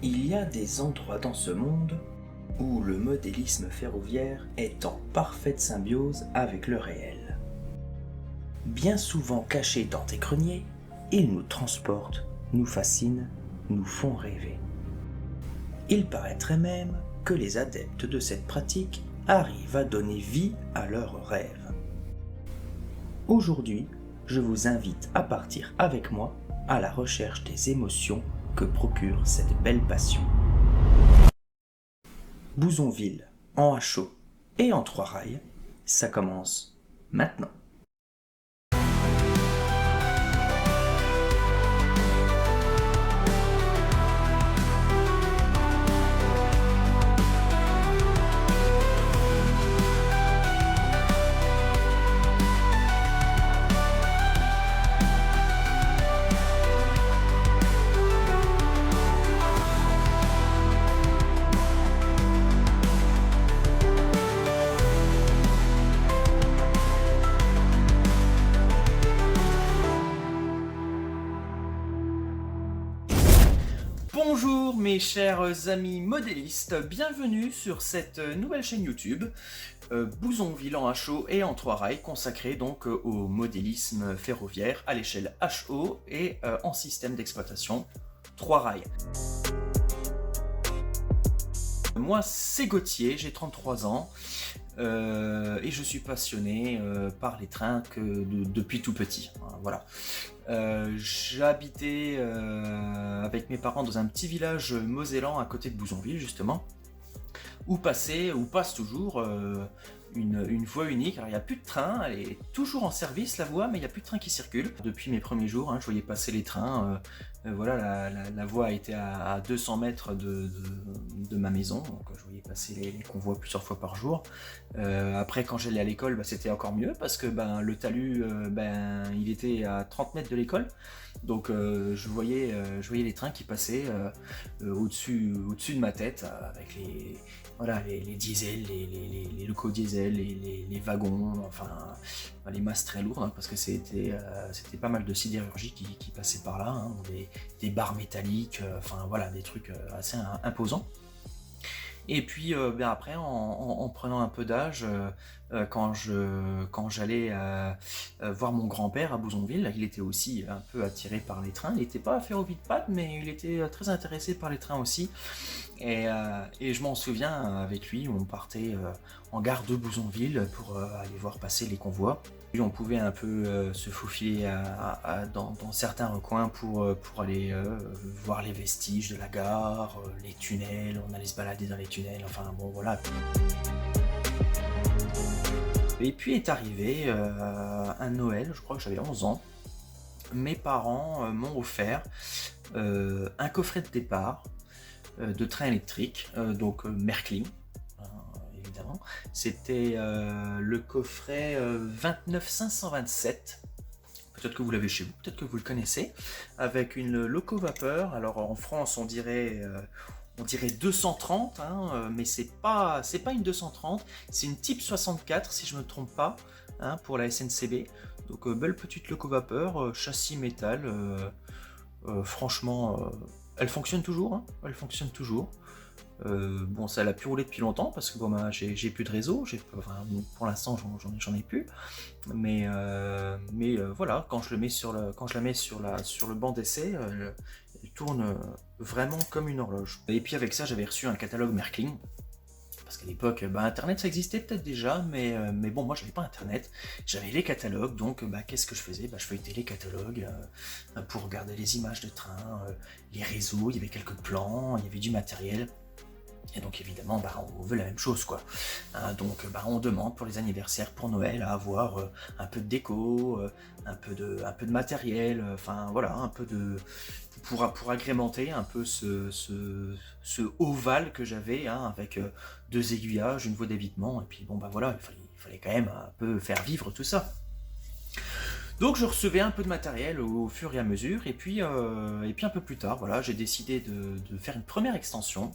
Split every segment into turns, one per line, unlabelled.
Il y a des endroits dans ce monde où le modélisme ferroviaire est en parfaite symbiose avec le réel. Bien souvent cachés dans des greniers, ils nous transportent, nous fascinent, nous font rêver. Il paraîtrait même que les adeptes de cette pratique arrivent à donner vie à leurs rêves. Aujourd'hui, je vous invite à partir avec moi à la recherche des émotions que procure cette belle passion. Bouzonville, en HO et en 3 rails, ça commence maintenant. Bonjour mes chers amis modélistes, bienvenue sur cette nouvelle chaîne YouTube, Bouzonville en HO et en 3 rails, consacrée donc au modélisme ferroviaire à l'échelle HO et en système d'exploitation 3 rails. Moi c'est Gauthier, j'ai 33 ans et je suis passionné par les trains depuis tout petit. Voilà. J'habitais avec mes parents dans un petit village mosellan à côté de Bouzonville justement, où passe toujours une voie unique. Alors il n'y a plus de train, elle est toujours en service la voie, mais il n'y a plus de train qui circule. Depuis mes premiers jours, je voyais passer les trains, voilà, la voie était à 200 mètres de ma maison, donc je voyais passer les convois plusieurs fois par jour. Après quand j'allais à l'école, c'était encore mieux, parce que le talus, il était à 30 mètres de l'école. Donc je voyais les trains qui passaient au-dessus de ma tête, avec les diesels, les locaux diesel, les wagons, enfin les masses très lourdes, parce que c'était pas mal de sidérurgie qui passait par là, des barres métalliques, enfin voilà, des trucs assez imposants. Et puis après, en prenant un peu d'âge, quand j'allais voir mon grand-père à Bouzonville, il était aussi un peu attiré par les trains. Il n'était pas ferrovie-de-pâte, mais il était très intéressé par les trains aussi. Et je m'en souviens, avec lui, on partait en gare de Bouzonville pour aller voir passer les convois. Puis on pouvait un peu se faufiler dans certains recoins pour aller voir les vestiges de la gare, les tunnels, on allait se balader dans les tunnels, enfin bon voilà. Et puis est arrivé un Noël, je crois que j'avais 11 ans, mes parents m'ont offert un coffret de départ de train électrique, donc Märklin. Évidemment, c'était le coffret 29527. Peut-être que vous l'avez chez vous, peut-être que vous le connaissez, avec une loco-vapeur. Alors en France, on dirait 230, mais c'est pas une 230, c'est une type 64 si je me trompe pas, pour la SNCB. Donc belle petite loco-vapeur, châssis métal. Franchement, elle fonctionne toujours, elle fonctionne toujours. Bon, ça l'a pu rouler depuis longtemps parce que bon, j'ai plus de réseau, pour l'instant j'en ai plus, mais voilà, quand je la mets sur le banc d'essai, elle tourne vraiment comme une horloge. Et puis avec ça, j'avais reçu un catalogue Märklin, parce qu'à l'époque, internet ça existait peut-être déjà, mais bon, moi j'avais pas internet, j'avais les catalogues, donc qu'est-ce que je faisais? Je feuilletais les catalogues pour regarder les images de train, les réseaux, il y avait quelques plans, il y avait du matériel. Et donc évidemment, on veut la même chose, quoi. Donc on demande pour les anniversaires, pour Noël, à avoir un peu de déco, un peu de matériel, enfin voilà, un peu de pour agrémenter un peu ce ovale que j'avais, avec 2 aiguillages, une voie d'évitement, et puis bon voilà, il fallait quand même un peu faire vivre tout ça. Donc je recevais un peu de matériel au fur et à mesure, et puis un peu plus tard, voilà, j'ai décidé de faire une première extension.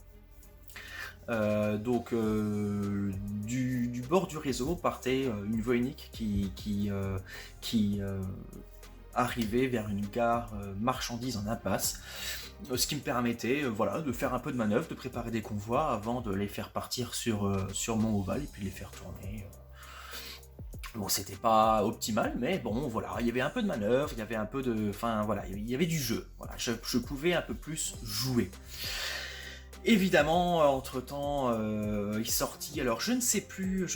Du bord du réseau partait une voie unique qui arriver vers une gare marchandises en impasse, ce qui me permettait voilà, de faire un peu de manœuvre, de préparer des convois avant de les faire partir sur Mont-Oval et puis les faire tourner. Bon, c'était pas optimal, mais bon, voilà, il y avait un peu de manœuvre, il y avait un peu de... Enfin, voilà, il y avait du jeu. Voilà, je pouvais un peu plus jouer. Évidemment, entre-temps, il est sorti, alors je ne sais plus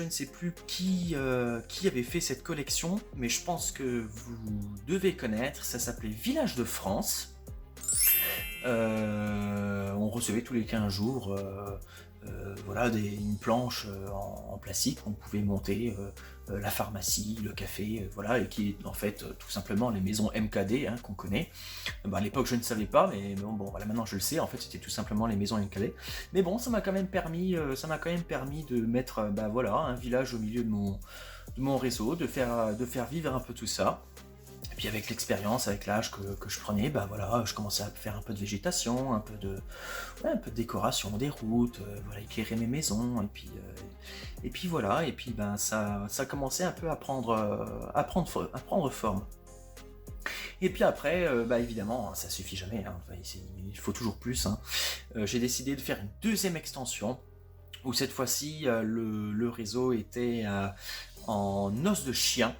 qui avait fait cette collection, mais je pense que vous devez connaître, ça s'appelait Village de France. On recevait tous les 15 jours voilà, une planche en plastique qu'on pouvait monter, la pharmacie, le café, voilà, et qui est en fait tout simplement les maisons MKD hein, qu'on connaît. À l'époque je ne savais pas, mais bon voilà, maintenant je le sais, en fait c'était tout simplement les maisons MKD. Mais bon, ça m'a quand même permis de mettre voilà, un village au milieu de mon réseau, de faire vivre un peu tout ça. Et puis avec l'expérience, avec l'âge que je prenais, voilà, je commençais à faire un peu de végétation, un peu de décoration des routes, voilà, éclairer mes maisons, et puis voilà, et puis ça commençait un peu à prendre forme. Et puis après, évidemment, ça suffit jamais, hein, il faut toujours plus. Hein. J'ai décidé de faire une deuxième extension, où cette fois-ci, le réseau était en os de chien,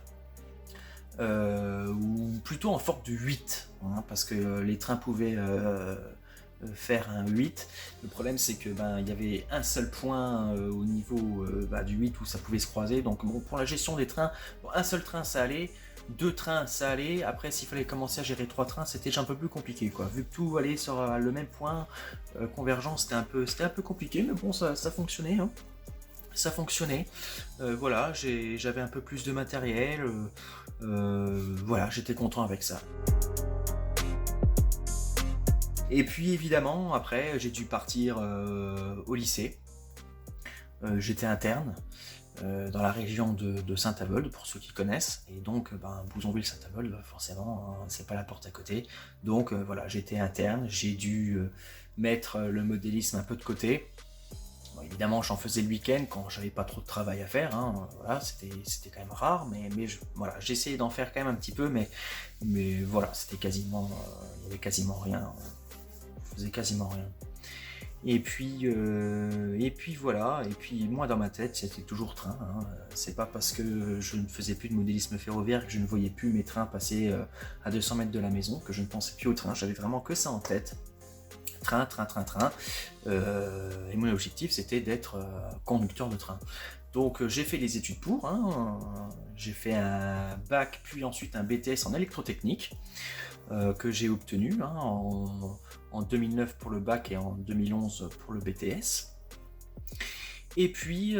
ou plutôt en forme de 8, hein, parce que les trains pouvaient faire un 8. Le problème c'est que il y avait un seul point au niveau du 8 où ça pouvait se croiser, donc bon, pour la gestion des trains, un seul train ça allait, 2 trains ça allait, après s'il fallait commencer à gérer 3 trains c'était déjà un peu plus compliqué quoi, vu que tout allait sur le même point convergent, c'était un peu compliqué, mais bon ça fonctionnait hein. Ça fonctionnait, voilà, j'avais un peu plus de matériel, voilà, j'étais content avec ça. Et puis évidemment, après, j'ai dû partir au lycée. J'étais interne dans la région de Saint-Avold, pour ceux qui connaissent. Et donc, Bouzonville-Saint-Avold, forcément, hein, c'est pas la porte à côté. Donc voilà, j'étais interne, j'ai dû mettre le modélisme un peu de côté. Bon, évidemment, j'en faisais le week-end quand j'avais pas trop de travail à faire. Hein. Voilà, c'était quand même rare, mais voilà, j'essayais d'en faire quand même un petit peu, mais voilà, c'était quasiment, il y avait quasiment rien. Je faisais quasiment rien. Et puis voilà. Et puis moi, dans ma tête, c'était toujours train. Hein. C'est pas parce que je ne faisais plus de modélisme ferroviaire que je ne voyais plus mes trains passer à 200 mètres de la maison, que je ne pensais plus au train. J'avais vraiment que ça en tête. Train. Et mon objectif c'était d'être conducteur de train. Donc j'ai fait les études pour, hein, j'ai fait un bac puis ensuite un BTS en électrotechnique que j'ai obtenu hein, en 2009 pour le bac et en 2011 pour le BTS. Et puis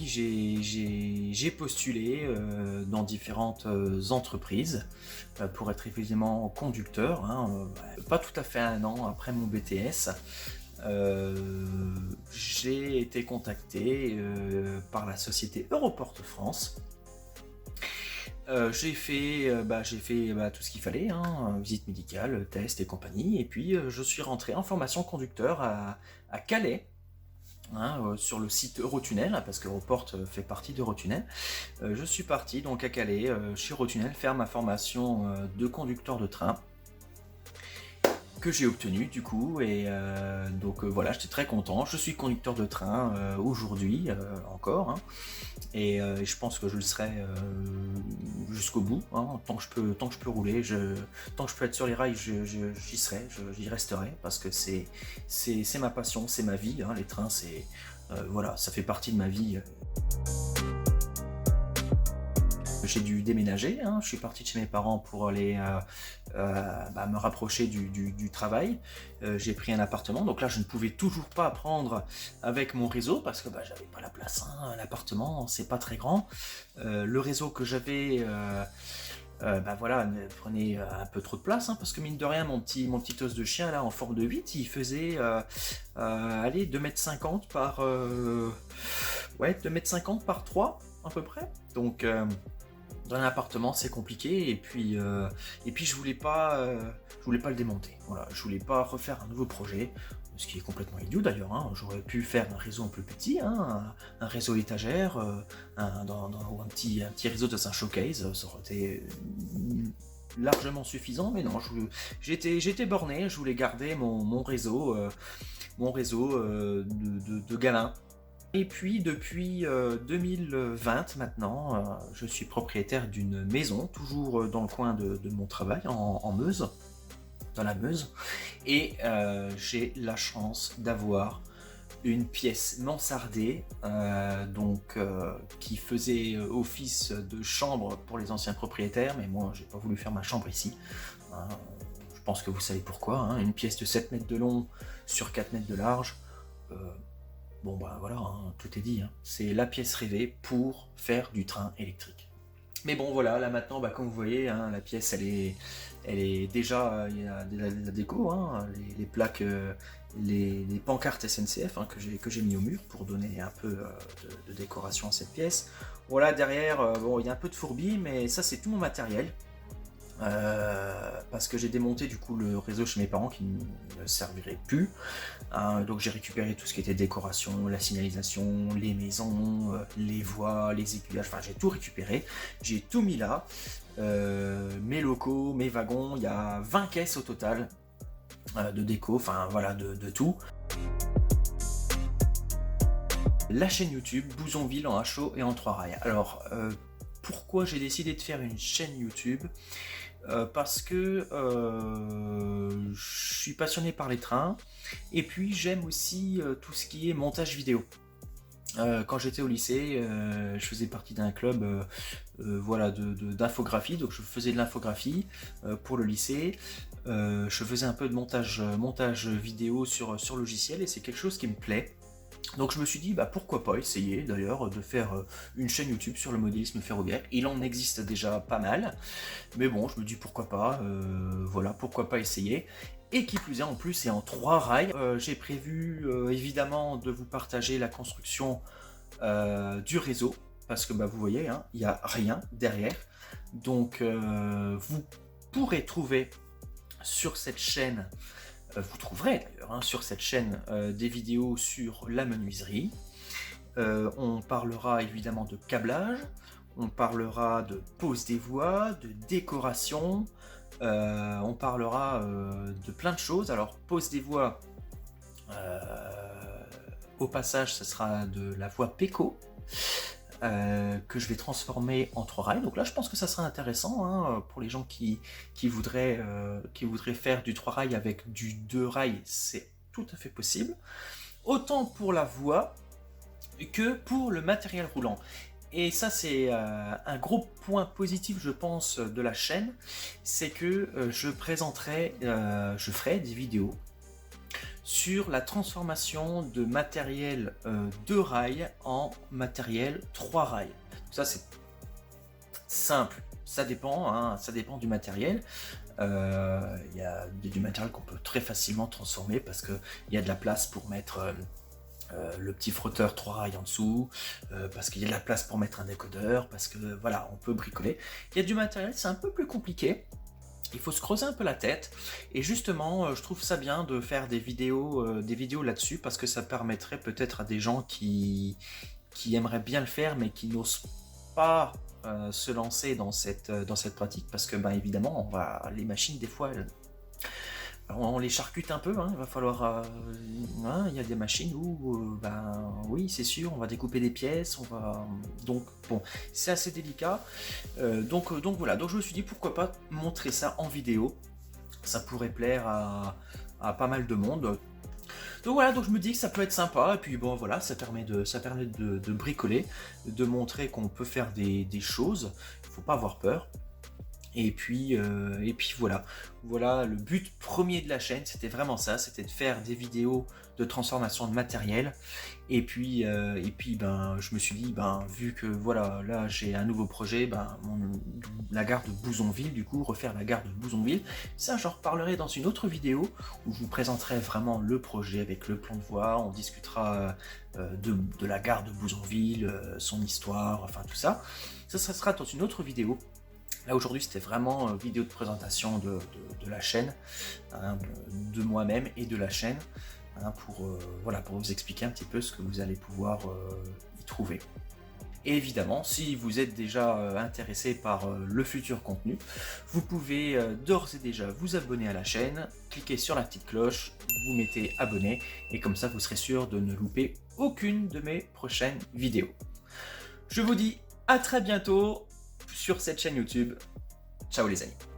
j'ai postulé dans différentes entreprises pour être évidemment conducteur. Hein, pas tout à fait un an après mon BTS, j'ai été contacté par la société Europort France. J'ai fait tout ce qu'il fallait, hein, visite médicale, test et compagnie, et puis je suis rentré en formation conducteur à Calais. Hein, sur le site Eurotunnel, parce que Europort fait partie d'Eurotunnel. Je suis parti donc à Calais, chez Eurotunnel, faire ma formation de conducteur de train, que j'ai obtenu du coup, et donc voilà, j'étais très content. Je suis conducteur de train aujourd'hui encore, hein, et je pense que je le serai jusqu'au bout, hein, tant que je peux rouler, tant que je peux être sur les rails, j'y serai, j'y resterai, parce que c'est ma passion, c'est ma vie, hein, les trains, c'est voilà, ça fait partie de ma vie. J'ai dû déménager, hein. Je suis parti de chez mes parents pour aller me rapprocher du travail. J'ai pris un appartement, donc là je ne pouvais toujours pas prendre avec mon réseau parce que j'avais pas la place, hein. Un appartement c'est pas très grand. Le réseau que j'avais voilà, prenait un peu trop de place, hein, parce que mine de rien mon petit os de chien là en forme de 8, il faisait 2,50 m par 2,50 m par 3 à peu près. Donc dans un appartement c'est compliqué, et puis je voulais pas le démonter. Voilà, je voulais pas refaire un nouveau projet, ce qui est complètement idiot d'ailleurs, hein. J'aurais pu faire un réseau un peu petit, hein, un réseau étagère, un petit réseau de un showcase, ça aurait été largement suffisant, mais non, j'étais borné, je voulais garder mon réseau, de gamins. Et puis depuis 2020 maintenant, je suis propriétaire d'une maison, toujours dans le coin de mon travail, en Meuse, dans la Meuse, et j'ai la chance d'avoir une pièce mansardée, qui faisait office de chambre pour les anciens propriétaires, mais moi j'ai pas voulu faire ma chambre ici. Hein, je pense que vous savez pourquoi, hein, une pièce de 7 mètres de long sur 4 mètres de large. Bon bah voilà, hein, tout est dit, hein. C'est la pièce rêvée pour faire du train électrique. Mais bon voilà, là maintenant, bah, comme vous voyez, hein, la pièce elle est déjà, il y a de la déco, hein, les plaques, les pancartes SNCF, hein, que j'ai mis au mur pour donner un peu de décoration à cette pièce. Voilà, derrière, bon, il y a un peu de fourbi, mais ça c'est tout mon matériel. Parce que j'ai démonté du coup le réseau chez mes parents qui ne servirait plus, hein, donc j'ai récupéré tout ce qui était décoration, la signalisation, les maisons, les voies, les aiguillages, enfin j'ai tout récupéré, j'ai tout mis là, mes locaux, mes wagons, il y a 20 caisses au total de déco, enfin voilà, de tout. La chaîne YouTube Bouzonville en HO et en 3 rails. Alors pourquoi j'ai décidé de faire une chaîne YouTube? Parce que je suis passionné par les trains et puis j'aime aussi tout ce qui est montage vidéo. Quand j'étais au lycée, je faisais partie d'un club voilà, d'infographie, donc je faisais de l'infographie pour le lycée. Je faisais un peu de montage vidéo sur logiciel et c'est quelque chose qui me plaît. Donc je me suis dit, bah, pourquoi pas essayer d'ailleurs de faire une chaîne YouTube sur le modélisme ferroviaire. Il en existe déjà pas mal, mais bon, je me dis pourquoi pas, voilà, pourquoi pas essayer. Et qui plus est, en plus, c'est en 3 rails. J'ai prévu évidemment de vous partager la construction du réseau, parce que bah, vous voyez, hein, il n'y a rien derrière. Donc vous pourrez trouver sur cette chaîne, vous trouverez d'ailleurs, hein, sur cette chaîne des vidéos sur la menuiserie. On parlera évidemment de câblage, on parlera de pose des voies, de décoration, on parlera de plein de choses. Alors pose des voies, au passage ce sera de la voie Peco, que je vais transformer en 3 rails. Donc là je pense que ça sera intéressant, hein, pour les gens qui voudraient faire du 3 rails avec du 2 rails, c'est tout à fait possible. Autant pour la voie que pour le matériel roulant. Et ça c'est un gros point positif je pense de la chaîne, c'est que je ferai des vidéos sur la transformation de matériel 2 rails en matériel 3 rails. Donc ça c'est simple, ça dépend, hein, ça dépend du matériel. Il y a du matériel qu'on peut très facilement transformer parce qu'il y a de la place pour mettre le petit frotteur 3 rails en dessous, parce qu'il y a de la place pour mettre un décodeur, parce que voilà, on peut bricoler. Il y a du matériel, c'est un peu plus compliqué. Il faut se creuser un peu la tête et justement je trouve ça bien de faire des vidéos là-dessus parce que ça permettrait peut-être à des gens qui aimeraient bien le faire mais qui n'osent pas se lancer dans cette pratique parce que ben, évidemment les machines des fois on les charcute un peu, hein, il va falloir, hein, il y a des machines où, ben oui, c'est sûr, on va découper des pièces, donc bon, c'est assez délicat, donc voilà, donc je me suis dit pourquoi pas montrer ça en vidéo, ça pourrait plaire à pas mal de monde. Donc voilà, donc je me dis que ça peut être sympa, et puis bon voilà, ça permet de bricoler, de montrer qu'on peut faire des choses, il faut pas avoir peur. Et puis voilà, le but premier de la chaîne, c'était vraiment ça, c'était de faire des vidéos de transformation de matériel. Et puis ben, je me suis dit, ben, vu que voilà, là j'ai un nouveau projet, ben, la gare de Bouzonville, du coup, refaire la gare de Bouzonville. Ça, j'en reparlerai dans une autre vidéo où je vous présenterai vraiment le projet avec le plan de voie, on discutera de la gare de Bouzonville, son histoire, enfin tout ça. Ça sera dans une autre vidéo. Là aujourd'hui c'était vraiment vidéo de présentation de la chaîne, hein, de moi-même et de la chaîne, hein, pour vous expliquer un petit peu ce que vous allez pouvoir y trouver. Et évidemment, si vous êtes déjà intéressé par le futur contenu, vous pouvez d'ores et déjà vous abonner à la chaîne, cliquez sur la petite cloche, vous mettez abonné, et comme ça vous serez sûr de ne louper aucune de mes prochaines vidéos. Je vous dis à très bientôt sur cette chaîne YouTube. Ciao les amis.